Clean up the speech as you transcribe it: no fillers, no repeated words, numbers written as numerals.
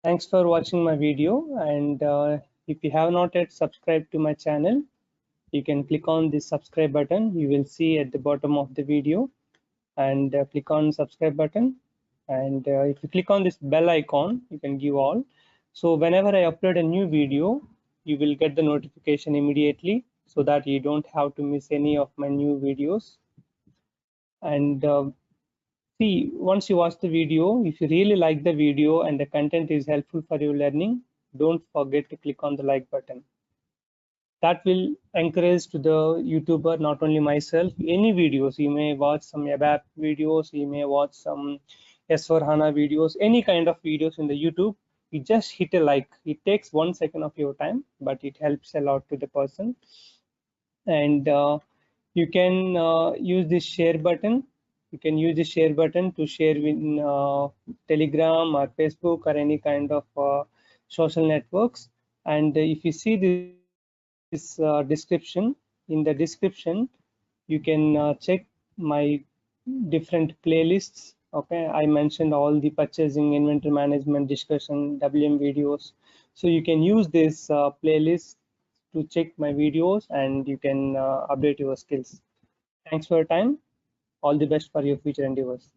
Thanks for watching my video, and if you have not yet subscribed to my channel, you can click on the subscribe button. You will see at the bottom of the video, and click on subscribe button. And if you click on this bell icon, you can give all. So whenever I upload a new video, you will get the notification immediately, so that you don't have to miss any of my new videos. And see, once you watch the video, if you really like the video and the content is helpful for your learning, don't forget to click on the like button. That will encourage to the YouTuber, not only myself, any videos. You may watch some ABAP videos, you may watch some S4 HANA videos, any kind of videos in the YouTube. You just hit a like. It takes 1 second of your time, but it helps a lot to the person. And you can use this share button. You can use the share button to share in Telegram or Facebook or any kind of social networks. And if you see this description, in the description, you can check my different playlists. Okay, I mentioned all the purchasing, inventory management, discussion, WM videos. So you can use this playlist to check my videos, and you can update your skills. Thanks for your time. All the best for your future endeavors.